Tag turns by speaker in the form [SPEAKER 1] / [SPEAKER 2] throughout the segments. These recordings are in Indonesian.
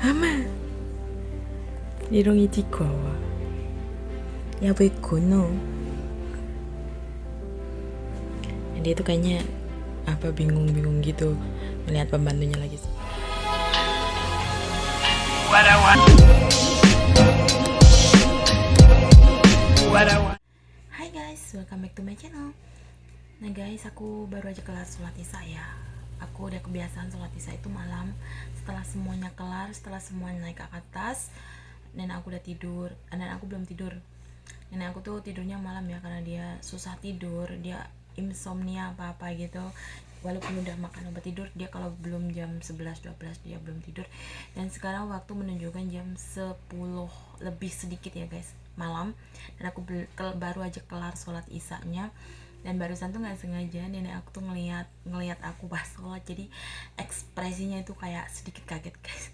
[SPEAKER 1] Ama, 이런 이지꺼. Ya 왜 kono? Dia tuh kayaknya apa bingung-bingung gitu melihat pembantunya lagi. Hai guys, welcome back to my channel. Nah guys, aku baru aja kelar sholat isya ya. Aku udah kebiasaan sholat isya itu malam. Setelah semuanya kelar, setelah semuanya naik ke atas, nenek aku udah tidur. Nenek aku belum tidur. Nenek aku tuh tidurnya malam ya, karena dia susah tidur, dia insomnia apa-apa gitu. Walaupun udah makan obat tidur, dia kalau belum jam 11-12 dia belum tidur. Dan sekarang waktu menunjukkan jam 10 lebih sedikit ya guys, malam. Dan aku baru aja kelar sholat isya-nya. Dan barusan tuh nggak sengaja nenek aku tuh ngelihat aku pas sholat, jadi ekspresinya itu kayak sedikit kaget guys.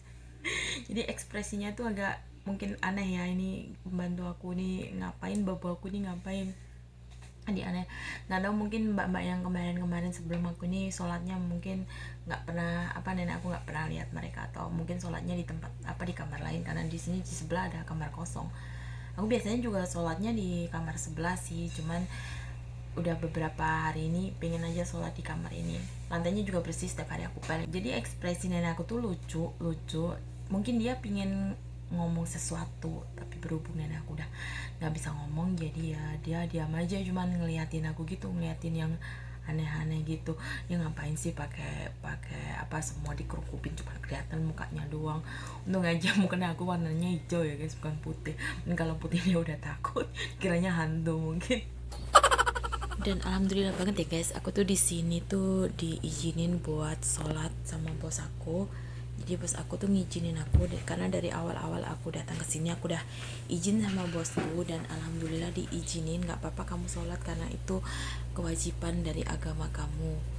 [SPEAKER 1] Jadi ekspresinya tuh agak mungkin aneh ya, ini pembantu aku nih ngapain, bapak aku nih ngapain, dia aneh. Nggak tahu, mungkin mbak-mbak yang kemarin sebelum aku nih sholatnya mungkin nggak pernah nenek aku nggak pernah lihat mereka, atau mungkin sholatnya di tempat di kamar lain, karena di sini di sebelah ada kamar kosong. Aku biasanya juga sholatnya di kamar sebelah sih, cuman udah beberapa hari ini pengen aja sholat di kamar ini. Lantainya juga bersih, setiap hari aku balik. Jadi ekspresi nenek aku tuh lucu. Mungkin dia pingin ngomong sesuatu, tapi berhubung nenek aku udah nggak bisa ngomong, jadi ya dia diam aja, cuman ngeliatin aku gitu, ngeliatin yang aneh-aneh gitu. Dia ngapain sih pakai apa semua dikerukupin, cuma kelihatan mukanya doang. Untung aja mukanya aku warnanya hijau ya guys, bukan putih. Dan kalau putih dia udah takut, kiranya hantu mungkin. Dan alhamdulillah banget ya guys, aku tuh di sini tuh diizinin buat sholat sama bos aku. Jadi bos aku tuh ngizinin aku deh, karena dari awal-awal aku datang ke sini aku udah izin sama bosku, dan alhamdulillah diizinin, nggak apa-apa kamu sholat karena itu kewajiban dari agama kamu.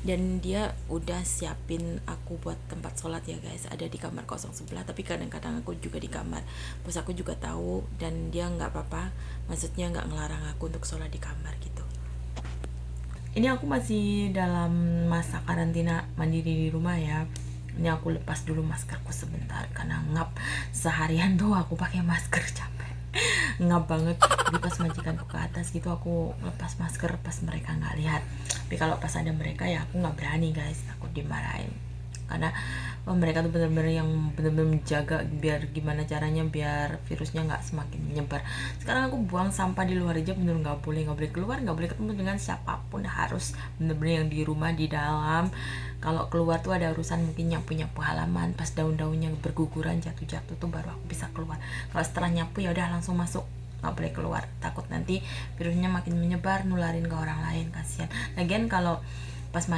[SPEAKER 1] Dan dia udah siapin aku buat tempat sholat ya guys, ada di kamar kosong sebelah, tapi kadang-kadang aku juga di kamar. Bos aku juga tahu, dan dia nggak apa-apa, maksudnya nggak ngelarang aku untuk sholat di kamar gitu. Ini aku masih dalam masa karantina mandiri di rumah ya. Ini aku lepas dulu maskerku sebentar, karena ngap seharian tuh aku pakai masker, capek ngap banget. Jadi pas majikanku ke atas gitu aku lepas masker pas mereka nggak lihat. Tapi kalau pas ada mereka ya aku nggak berani guys, takut dimarahin. Karena mereka tuh bener-bener yang bener-bener menjaga biar gimana caranya biar virusnya nggak semakin menyebar. Sekarang aku buang sampah di luar aja bener nggak boleh keluar, nggak boleh ketemu dengan siapapun, harus bener-bener yang di rumah di dalam. Kalau keluar tuh ada urusan mungkin nyapu halaman, pas daun-daunnya berguguran jatuh-jatuh tuh baru aku bisa keluar. Kalau setelah nyapu ya udah langsung masuk, nggak boleh keluar, takut nanti virusnya makin menyebar, nularin ke orang lain, kasihan. Lagian kalau pas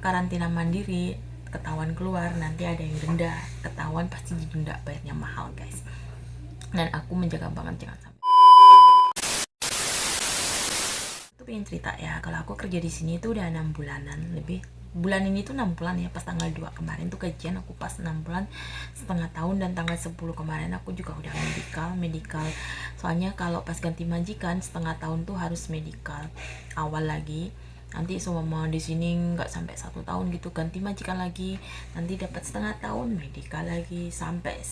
[SPEAKER 1] karantina mandiri ketahuan keluar, nanti ada yang denda, ketahuan pasti didenda, bayarnya mahal guys. Dan aku menjaga banget jangan sampai. Itu pengen cerita ya, kalau aku kerja di sini tuh udah 6 bulanan lebih. Bulan ini tuh 6 bulan ya, pas tanggal 2 kemarin tuh gajian aku pas 6 bulan setengah tahun, dan tanggal 10 kemarin aku juga udah medical. Soalnya kalau pas ganti majikan setengah tahun tuh harus medical awal lagi. Nanti semua di sini nggak sampai 1 tahun gitu, ganti majikan lagi, nanti dapat setengah tahun medical lagi, sampai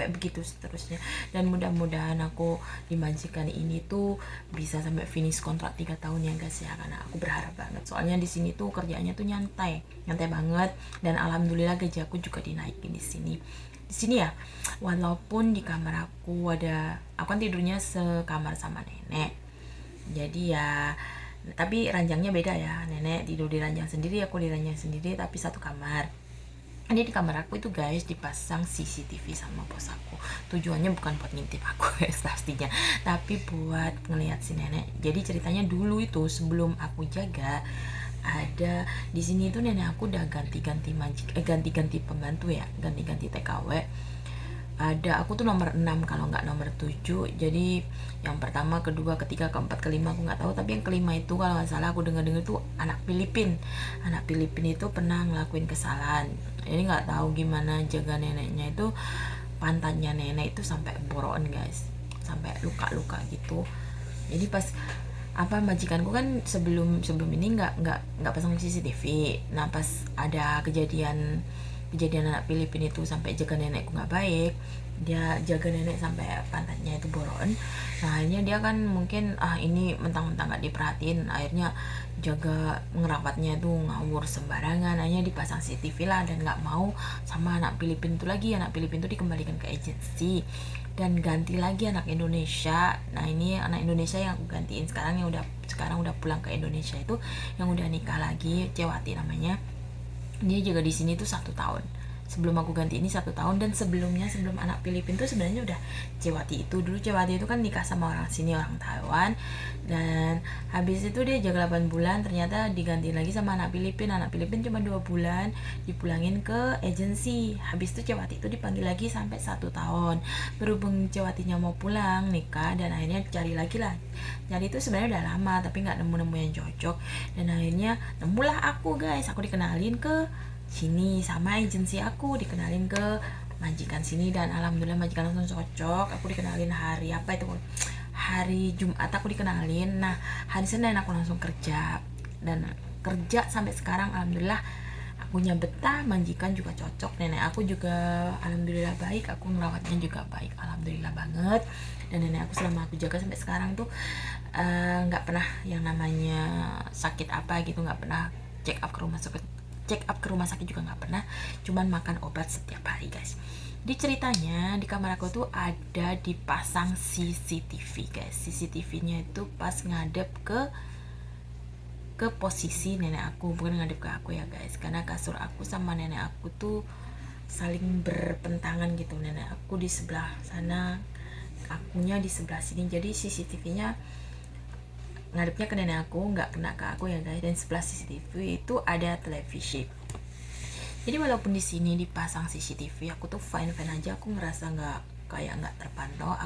[SPEAKER 1] begitu seterusnya. Dan mudah-mudahan aku di majikan ini tuh bisa sampai finish kontrak 3 tahun ya guys ya, karena aku berharap banget. Soalnya di sini tuh kerjaannya tuh nyantai banget, dan alhamdulillah gaji aku juga dinaikin di sini ya. Walaupun di kamar aku kan tidurnya sekamar sama nenek, jadi ya tapi ranjangnya beda ya, nenek tidur di ranjang sendiri, aku di ranjang sendiri, tapi satu kamar. Ini di kamar aku itu guys dipasang CCTV sama bos aku. Tujuannya bukan buat ngintip aku guys pastinya, tapi buat ngelihat si nenek. Jadi ceritanya dulu itu sebelum aku jaga, ada di sini tuh nenek aku udah ganti-ganti pembantu ya, ganti-ganti TKW. Ada aku tuh nomor 6 kalau nggak nomor 7. Jadi yang pertama, kedua, ketiga, keempat, kelima aku nggak tahu, tapi yang kelima itu kalau nggak salah aku dengar tuh anak Filipin itu pernah ngelakuin kesalahan. Ini nggak tahu gimana jaga neneknya itu, pantatnya nenek itu sampai borokan guys, sampai luka-luka gitu. Jadi pas majikanku kan sebelum ini nggak pasang CCTV. Nah pas ada kejadian kejadian anak Filipina itu sampai jaga nenekku nggak baik, dia jaga nenek sampai pantatnya itu boron. Nah akhirnya dia kan mungkin ini mentang-mentang nggak diperhatiin, akhirnya jaga ngerawatnya itu ngawur sembarangan, akhirnya dipasang CCTV lah, dan nggak mau sama anak Filipina itu lagi. Anak Filipina itu dikembalikan ke agensi dan ganti lagi anak Indonesia. Nah ini anak Indonesia yang aku gantiin sekarang, yang sekarang udah pulang ke Indonesia itu, yang udah nikah lagi, Cewati namanya. Dia juga di sini tuh 1 tahun. Sebelum aku ganti ini 1 tahun, dan sebelumnya sebelum anak Filipina tuh sebenarnya udah Cewati itu. Dulu Cewati itu kan nikah sama orang sini, orang Taiwan, dan habis itu dia jaga 8 bulan, ternyata diganti lagi sama anak Filipina. Anak Filipina cuma 2 bulan dipulangin ke agensi. Habis itu Cewati itu dipanggil lagi sampai 1 tahun. Berhubung Cewatinya mau pulang nikah, dan akhirnya cari lagi lah. Jadi itu sebenarnya udah lama tapi nggak nemu yang cocok, dan akhirnya nemulah aku guys. Aku dikenalin ke sini sama agensi, aku dikenalin ke majikan sini, dan alhamdulillah majikan langsung cocok. Aku dikenalin hari apa itu, hari Jumat aku dikenalin. Nah hari Senin aku langsung kerja, dan kerja sampai sekarang alhamdulillah akunya betah, majikan juga cocok, nenek aku juga alhamdulillah baik, aku merawatnya juga baik alhamdulillah banget. Dan nenek aku selama aku jaga sampai sekarang tuh nggak pernah yang namanya sakit apa gitu, nggak pernah check up ke rumah sakit juga nggak pernah, cuman makan obat setiap hari guys. Di ceritanya di kamar aku tuh ada dipasang CCTV guys. CCTV-nya itu pas ngadep ke posisi nenek aku, bukan ngadep ke aku ya guys, karena kasur aku sama nenek aku tuh saling berpentangan gitu. Nenek aku di sebelah sana, akunya di sebelah sini, jadi CCTV-nya ngadepnya ke nenek aku, nggak kena ke aku ya guys. Dan sebelah CCTV itu ada televisi. Jadi walaupun di sini dipasang CCTV, aku tuh fine aja, aku ngerasa nggak terpantau.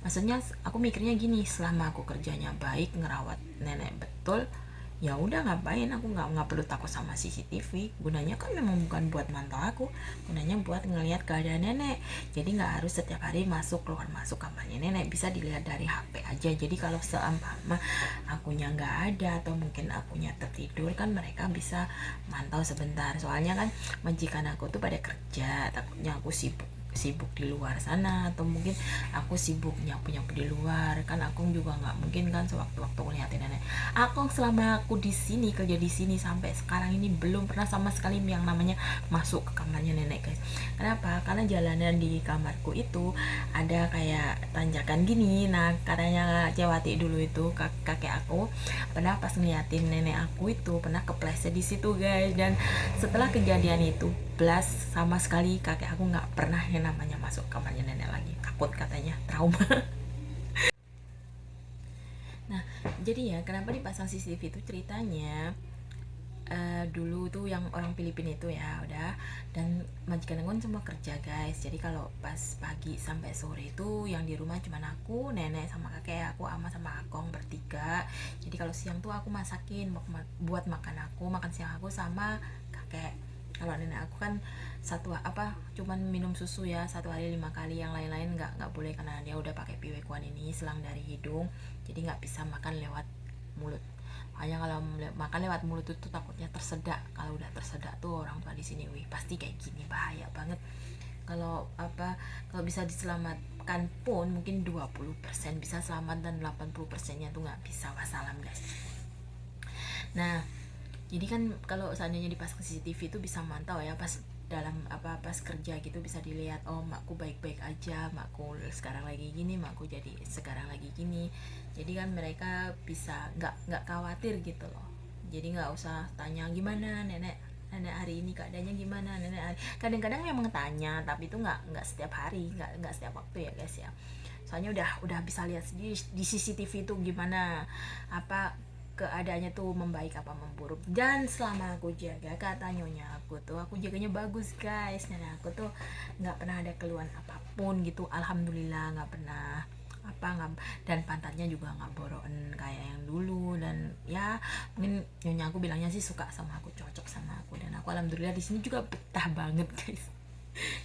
[SPEAKER 1] Maksudnya aku mikirnya gini, selama aku kerjanya baik, ngerawat nenek betul, ya udah ngapain aku nggak perlu takut sama CCTV. Gunanya kan memang bukan buat mantau aku, gunanya buat ngelihat keadaan nenek. Jadi nggak harus setiap hari keluar masuk kamarnya nenek, bisa dilihat dari HP aja. Jadi kalau seumpama akunya nggak ada atau mungkin akunya tertidur, kan mereka bisa mantau sebentar. Soalnya kan majikan aku tuh pada kerja, takutnya aku sibuk di luar sana, atau mungkin aku sibuk nyapu di luar, kan aku juga nggak mungkin kan sewaktu-waktu ngeliatin nenek. Aku selama aku di sini, kerja di sini sampai sekarang ini, belum pernah sama sekali yang namanya masuk ke kamarnya nenek guys. Kenapa? Karena jalanan di kamarku itu ada kayak tanjakan gini. Nah katanya Cewati dulu itu, kakek aku pernah pas ngeliatin nenek aku itu pernah kepleset di situ guys. Dan setelah kejadian itu belas, sama sekali kakek aku nggak pernah yang namanya masuk kamarnya nenek lagi, takut katanya, trauma. Nah jadi ya kenapa dipasang CCTV itu ceritanya, dulu tuh yang orang Filipina itu ya udah, dan majikan aku semua kerja guys. Jadi kalau pas pagi sampai sore itu yang di rumah cuma aku, nenek sama kakek aku, ama sama akong bertiga. Jadi kalau siang tuh aku masakin buat makan siang aku sama kakek. Kalau nenek aku kan cuman minum susu ya 1 hari 5 kali, yang lain-lain nggak boleh karena dia udah pakai piwekuan ini, selang dari hidung, jadi nggak bisa makan lewat mulut. Hanya kalau makan lewat mulut itu takutnya tersedak. Kalau udah tersedak tuh orang tua di sini, wih pasti kayak gini, bahaya banget. Kalau bisa diselamatkan pun mungkin 20% bisa selamat, dan 80%-nya tuh nggak bisa, wassalam guys. Nah jadi kan kalau seandainya dipasang CCTV itu bisa mantau ya, pas pas kerja gitu bisa dilihat, oh makku baik-baik aja, makku sekarang lagi gini, makku jadi sekarang lagi gini. Jadi kan mereka bisa nggak khawatir gitu loh. Jadi nggak usah tanya gimana nenek hari ini keadaannya gimana, kadang-kadang memang tanya, tapi itu nggak setiap hari, nggak setiap waktu ya guys ya. Soalnya udah bisa lihat sendiri di CCTV itu gimana keadaannya tuh membaik apa memburuk. Dan selama aku jaga, kata nyonya aku jaganya bagus guys, dan aku tuh nggak pernah ada keluhan apapun gitu, alhamdulillah nggak pernah dan pantatnya juga nggak boron kayak yang dulu. Dan ya mungkin nyonya aku bilangnya sih suka sama aku, cocok sama aku, dan aku alhamdulillah di sini juga betah banget guys.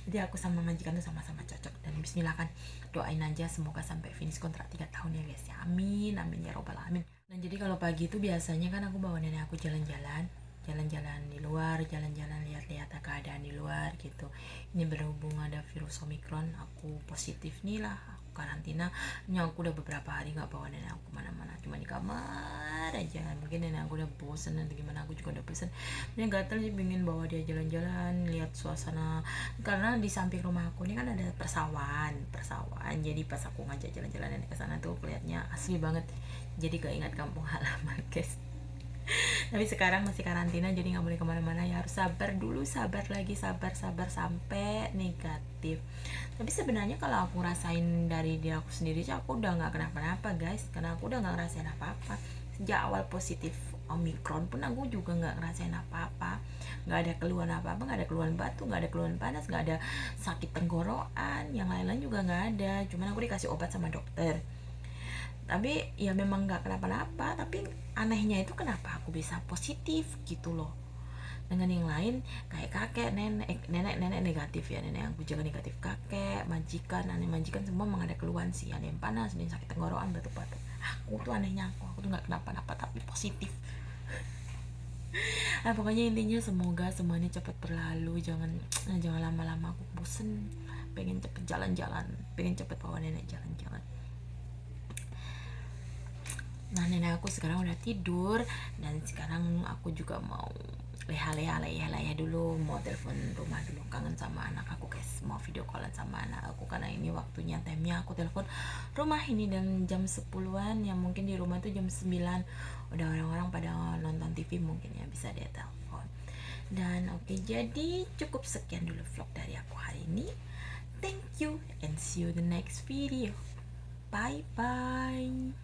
[SPEAKER 1] Jadi aku sama majikan tuh sama-sama cocok, dan bismillah kan doain aja semoga sampai finish kontrak 3 tahun ya guys ya, amin amin ya robbal alamin. Dan jadi kalau pagi itu biasanya kan aku bawa nenek aku jalan-jalan di luar, jalan-jalan lihat-lihat keadaan di luar gitu. Ini berhubung ada virus Omicron, aku positif nih lah, aku karantina. Ini aku udah beberapa hari nggak bawa nenek aku kemana-mana, cuma di kamar aja. Mungkin nenek aku udah bosen nanti gimana, aku juga udah bosen. Ini gatel sih, pengen bawa dia jalan-jalan, lihat suasana. Karena di samping rumah aku ini kan ada persawahan. Jadi pas aku ngajak jalan-jalan nenek ke sana tuh kelihatannya asli banget. Jadi keingat kampung halaman, guys. Tapi sekarang masih karantina, jadi nggak boleh kemana-mana ya, harus sabar dulu, sabar lagi, sabar sampai negatif. Tapi sebenarnya kalau aku rasain dari diri aku sendiri sih, aku udah nggak kenapa-napa guys, karena aku udah nggak ngerasain apa-apa. Sejak awal positif Omicron pun aku juga nggak ngerasain apa-apa, nggak ada keluhan apa-apa, nggak ada keluhan batuk, nggak ada keluhan panas, nggak ada sakit tenggorokan, yang lain-lain juga nggak ada. Cuman aku dikasih obat sama dokter, tapi ya memang nggak kenapa-napa. Tapi anehnya itu kenapa aku bisa positif gitu loh, dengan yang lain kayak kakek, nenek negatif ya, nenek aku jaga negatif, kakek, majikan, aneh majikan semua memang ada keluhan sih, ada yang panas, ada yang sakit tenggorokan, batuk-batuk. Aku tuh anehnya aku tuh nggak kenapa-napa tapi positif. Pokoknya intinya semoga semuanya cepat berlalu, jangan lama-lama, aku bosen, pengen cepet jalan-jalan, pengen cepet bawa nenek jalan-jalan. Nah, nenek aku sekarang udah tidur, dan sekarang aku juga mau leha-leha dulu, mau telepon rumah dulu, kangen sama anak aku guys, mau video callan sama anak aku, karena ini waktunya, time-nya aku telepon rumah ini, dan jam 10-an ya, mungkin di rumah tuh jam 9 udah orang-orang pada nonton TV mungkin ya, bisa dia telepon. Dan oke, jadi cukup sekian dulu vlog dari aku hari ini. Thank you and see you the next video. Bye bye.